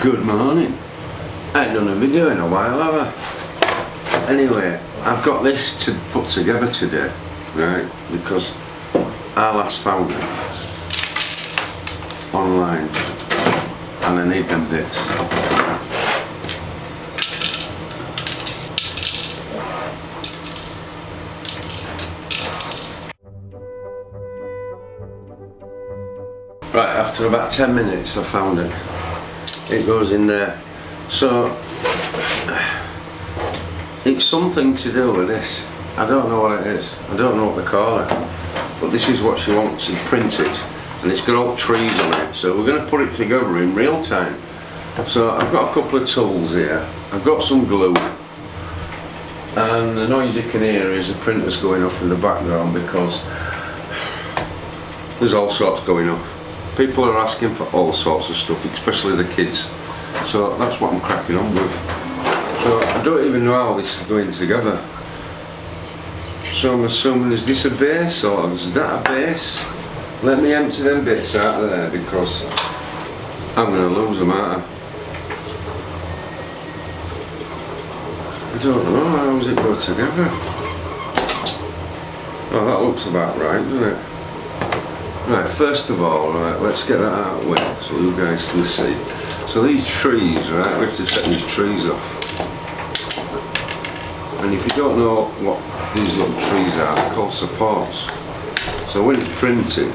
Good morning. I ain't done a video in a while, have I? Anyway, I've got this to put together today, right? Because I last found it online and I need them bits. Right, after about 10 minutes I found it. It goes in there. So, it's something to do with this. I don't know what it is. I don't know what they call it. But this is what she wants printed. And it's got all trees on it. So we're going to put it together in real time. So I've got a couple of tools here. I've got some glue. And the noise you can hear is the printer's going off in the background because there's all sorts going off. People are asking for all sorts of stuff, especially the kids. So that's what I'm cracking on with. So I don't even know how this is going together. So I'm assuming, is this a base or is that a base? Let me empty them bits out of there because I'm going to lose them, aren't I? I don't know, how does it go together? Oh, that looks about right, doesn't it? Right, first of all, right, let's get that out of the way so you guys can see. So these trees, right, we have to take these trees off. And if you don't know what these little trees are, they're called supports. So when it's printed,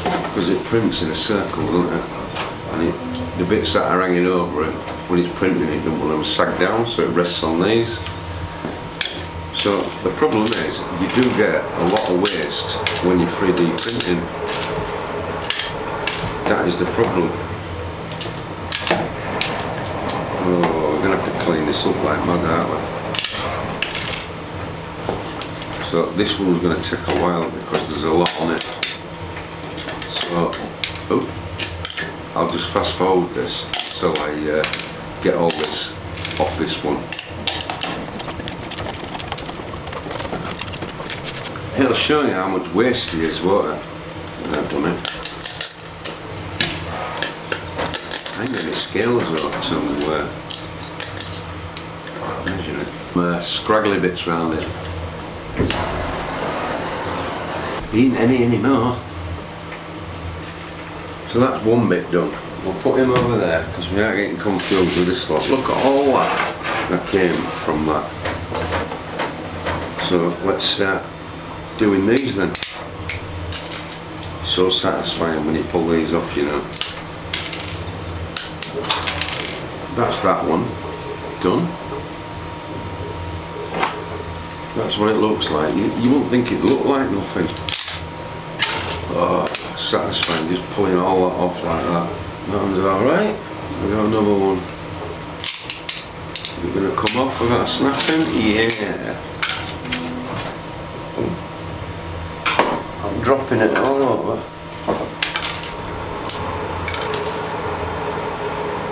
because it prints in a circle, doesn't it? And the bits that are hanging over it, when it's printing, it doesn't want them sag down, so it rests on these. So the problem is, you do get a lot of waste when you're 3D printing. That is the problem. Oh, we're going to have to clean this up like mad, aren't we? So this one's going to take a while because there's a lot on it. So, oh, I'll just fast forward this so I get all this off this one. It'll show you how much waste there is, won't it? And I've done it. I ain't got any scales up to measure it. Scraggly bits around it. Ain't any more. So that's one bit done. We'll put him over there because we aren't getting confused with this lot. Look at all that came from that. So let's start doing these then. So satisfying when you pull these off, you know. That's that one done. That's what it looks like. You won't think it looked like nothing. Oh, satisfying, just pulling all that off like that. That one's alright. We got another one. We're going to come off without snapping? Yeah. I'm dropping it all over.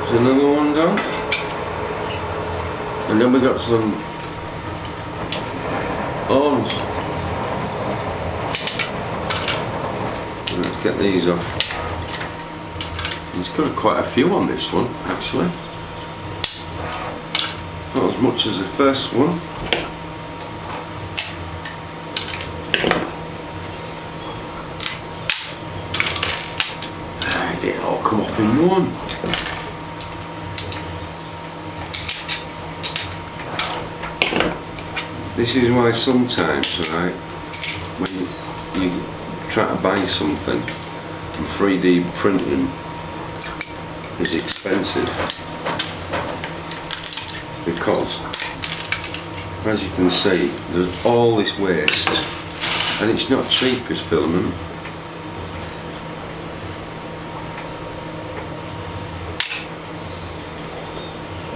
There's another one done. And then we got some arms. Let's get these off. There's got quite a few on this one, actually. Not as much as the first one. It all come off in one. This is why sometimes, right, when you try to buy something and 3D printing is expensive, because as you can see there's all this waste and it's not cheap as filming.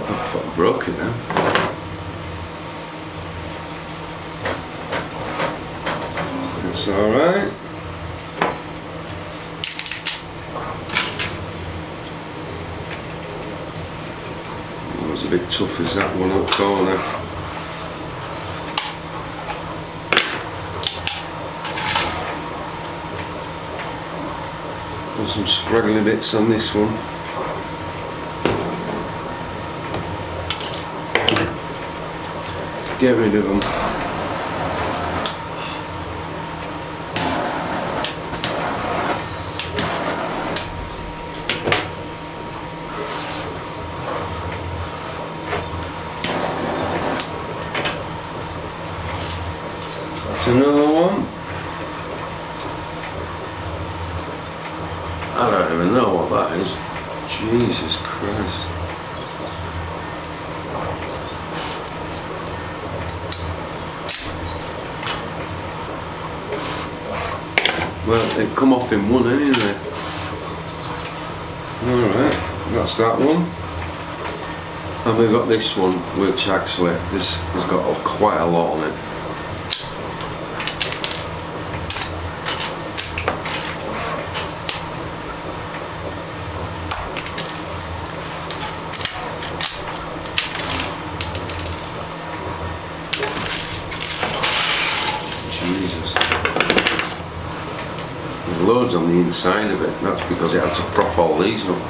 I thought I broke it now. It's alright. It was a bit tough as that one up corner. There's some scraggly bits on this one. get rid of them. That's another one. I don't even know what that is. Jesus Christ. Well, it come off in one anyway. Alright, that's that one. And we've got this one, which actually, this has got quite a lot on it. Jesus. There's loads on the inside of it. That's because it had to prop all these up.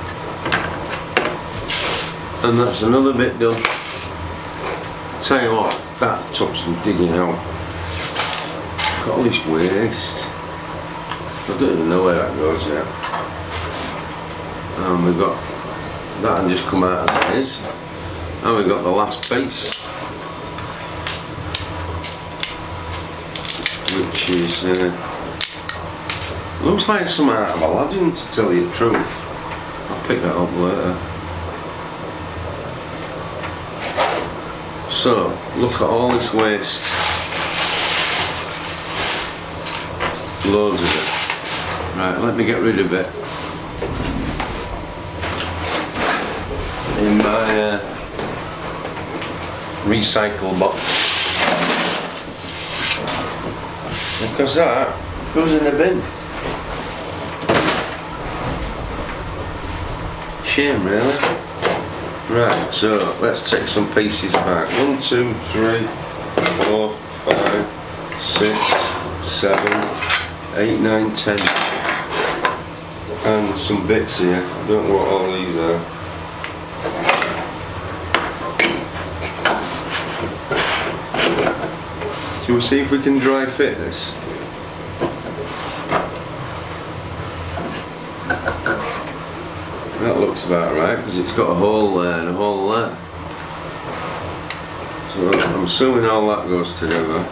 And that's another bit done. Tell you what, that took some digging out. Got all this waste. I don't even know where that goes yet. And we've got that and just come out as it is. And we've got the last piece, which is looks like some out of Aladdin, to tell you the truth. I'll pick that up later. So look at all this waste, loads of it. Right, let me get rid of it in my recycle box, because that goes in the bin. Shame really. Right, so let's take some pieces back. 1, 2, 3, 4, 5, 6, 7, 8, 9, 10. And some bits here. I don't know what all these are. Shall we see if we can dry fit this? That looks about right, because it's got a hole there and a hole there. So I'm assuming all that goes together.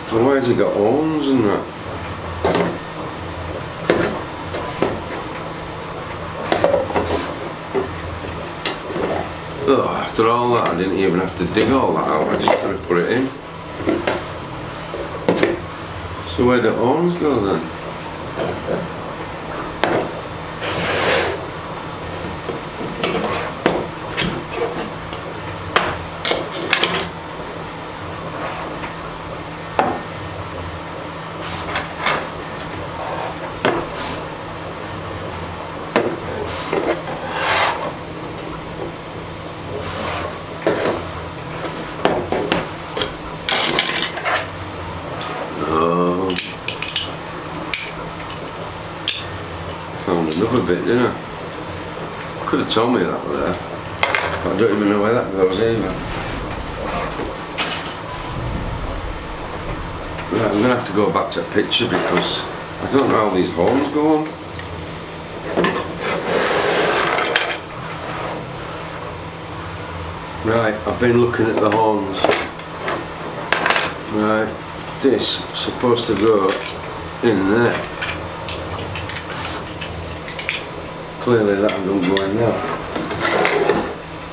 So why has it got horns and that? Oh, after all that I didn't even have to dig all that out, I just got to put it in. So where do the horns go then? Another bit, didn't I? Could have told me that was there, but I don't even know where that goes either. Right, I'm going to have to go back to a picture because I don't know how these horns go on. Right, I've been looking at the horns. Right, this is supposed to go in there. Clearly that don't go in there.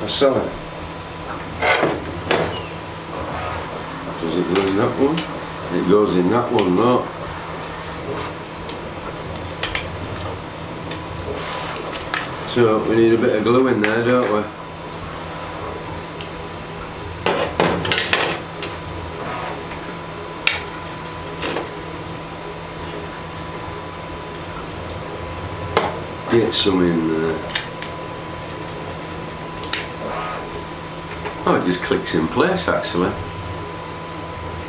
I saw it. Does it go in that one? It goes in that one, no. So we need a bit of glue in there, don't we? Get some in there. Oh, it just clicks in place actually.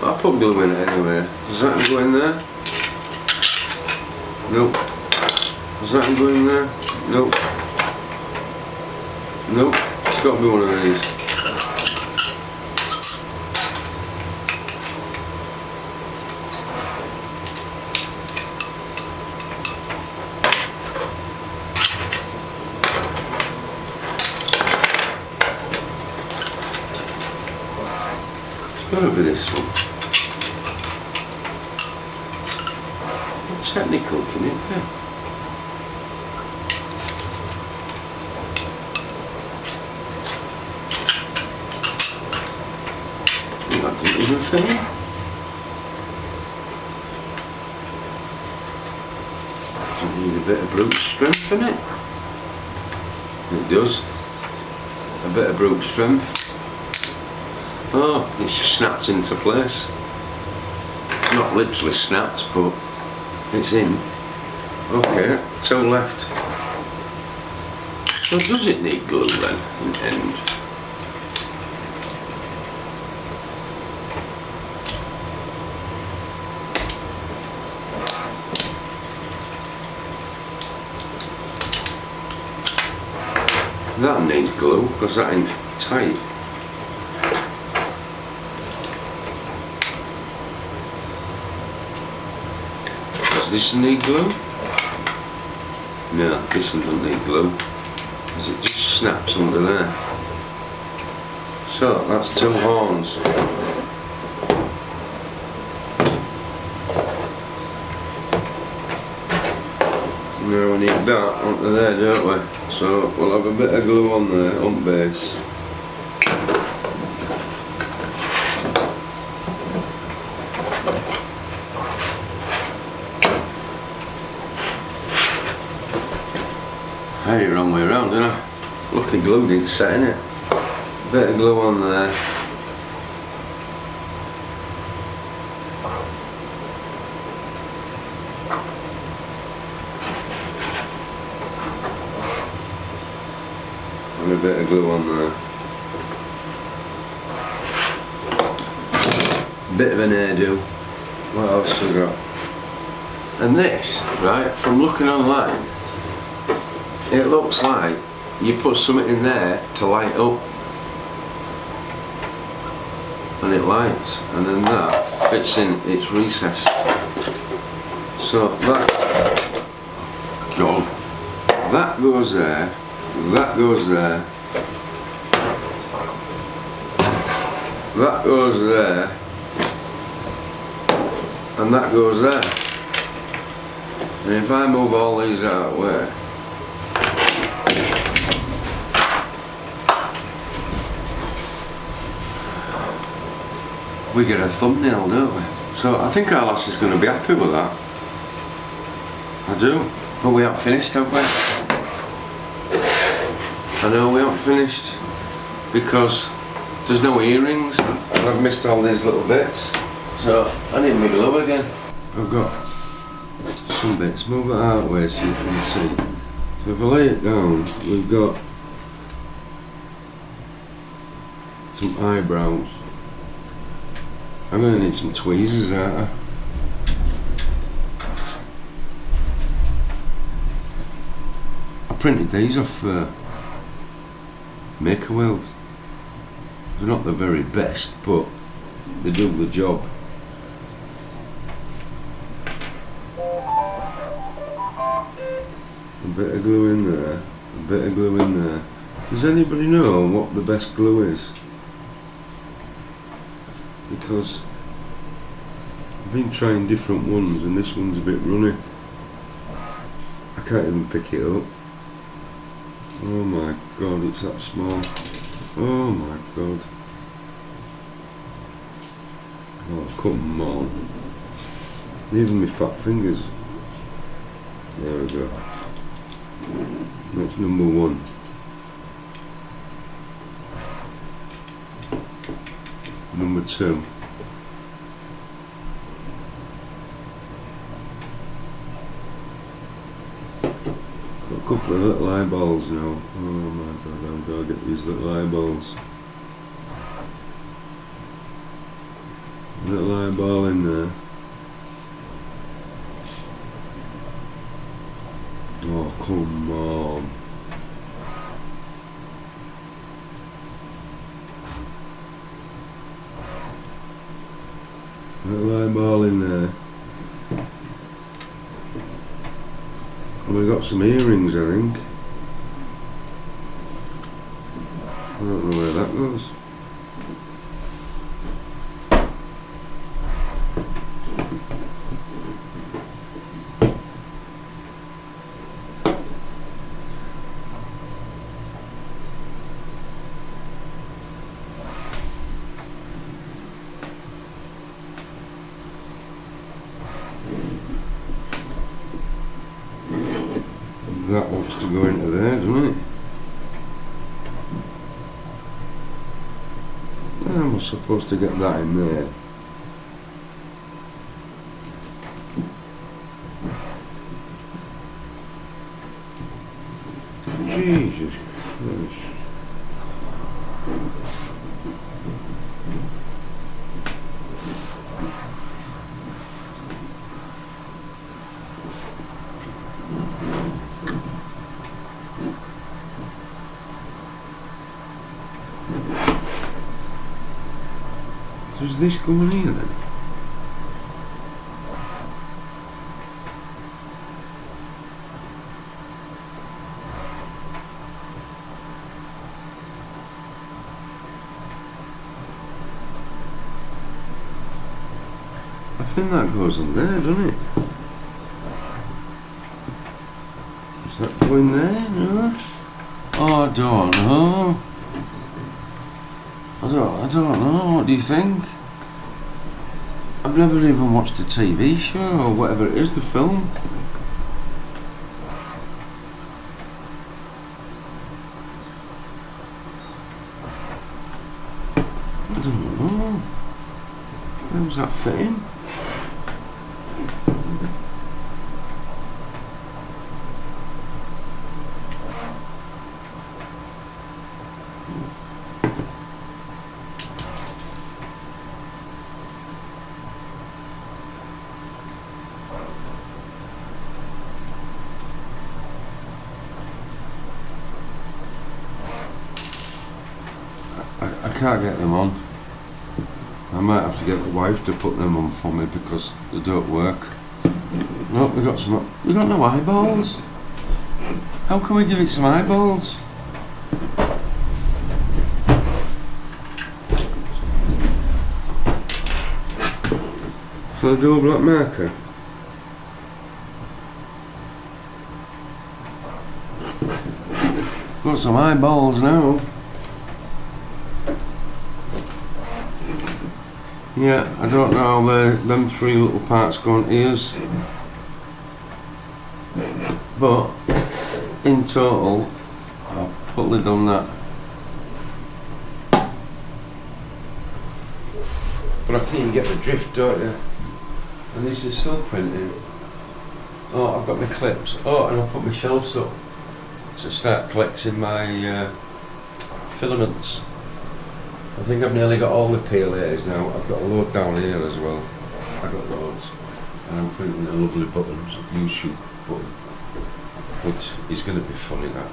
I'll put glue in it anyway. Does that go in there? Nope. Does that go in there? Nope. Nope. It's got to be one of these. gotta be this one. How technical can it be? That didn't even fit in. Doesn't need a bit of brute strength in it. It does. A bit of brute strength. Oh, it's just snapped into place. Not literally snapped, but it's in. Okay, two left. So does it need glue then, in the end? That needs glue, because that ain't tight. Does this need glue? No, this one doesn't need glue, because it just snaps under there. So, that's two horns. Now we need that onto there, don't we? So we'll have a bit of glue on there, on base. Hey, wrong way around, didn't I? Lucky glue didn't set in it. Bit of glue on there. And a bit of glue on there. Bit of an hairdo. What else we got? And this, right, from looking online, it looks like you put something in there to light up. And it lights, and then that fits in its recess. So that goes there, that goes there, that goes there, and that goes there. And if I move all these out of the way, we get a thumbnail, don't we? So I think our lass is going to be happy with that. I do. But we haven't finished, have we? I know we haven't finished because there's no earrings and I've missed all these little bits. So I need my glue again. I've got some bits. Move it out of the way so you can see. So if I lay it down, we've got some eyebrows. I'm going to need some tweezers, aren't I? I printed these off Maker World. They're not the very best, but they do the job. A bit of glue in there, a bit of glue in there. Does anybody know what the best glue is? Because I've been trying different ones and this one's a bit runny. I can't even pick it up. Oh my god, it's that small. Oh my god. Oh come on. Even my fat fingers. There we go. That's number one. Number two. Got a couple of little eyeballs now. Oh my god, how do I get these little eyeballs? Little eyeball in there. Oh come on. Little eyeball in there. And we got some earrings, I think. I don't know where that goes. that wants to go into there, doesn't it? I'm supposed to get that in there. Jesus Christ. Does this go in here then? I think that goes in there, doesn't it? Does that go in there? No? Oh, I don't know. I don't know. What do you think? I've never even watched a TV show or whatever it is, the film. I don't know. How's that fitting? I can't get them on. I might have to get the wife to put them on for me because they don't work. No, we got no eyeballs. How can we give it some eyeballs? Shall I do a black marker? Got some eyeballs now. Yeah, I don't know how them three little parts go on ears, but in total I've probably done that. But I think you get the drift, don't you? And this is still printing. Oh, I've got my clips. Oh, and I've put my shelves up to start collecting my filaments. I think I've nearly got all the PLAs now. I've got a load down here as well. I've got loads. And I'm printing a lovely button, use shoot button. But it's going to be funny that.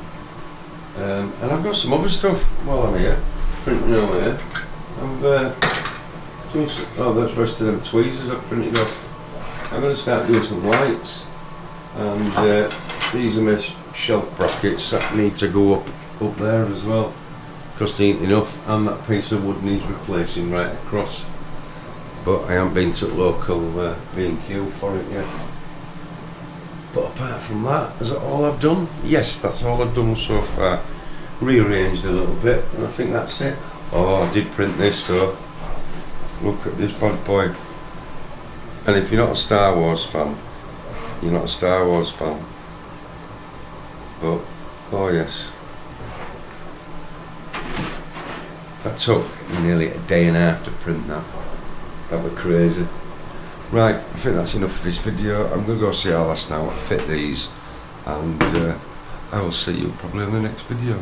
And I've got some other stuff while I'm here. Printing over here. I've just, oh, there's the rest of them tweezers I've printed off. I'm going to start doing some lights. And these are my shelf brackets that need to go up there as well. Because they ain't enough, and that piece of wood needs replacing right across. But I haven't been to the local B&Q for it yet. But apart from that, is that all I've done? Yes, that's all I've done so far. Rearranged a little bit, and I think that's it. Oh, I did print this, so look at this bad boy. And if you're not a Star Wars fan, you're not a Star Wars fan. But, oh yes. That took nearly a day and a half to print that. That was crazy. Right, I think that's enough for this video. I'm going to go see Alice now, fit these, and I will see you probably in the next video.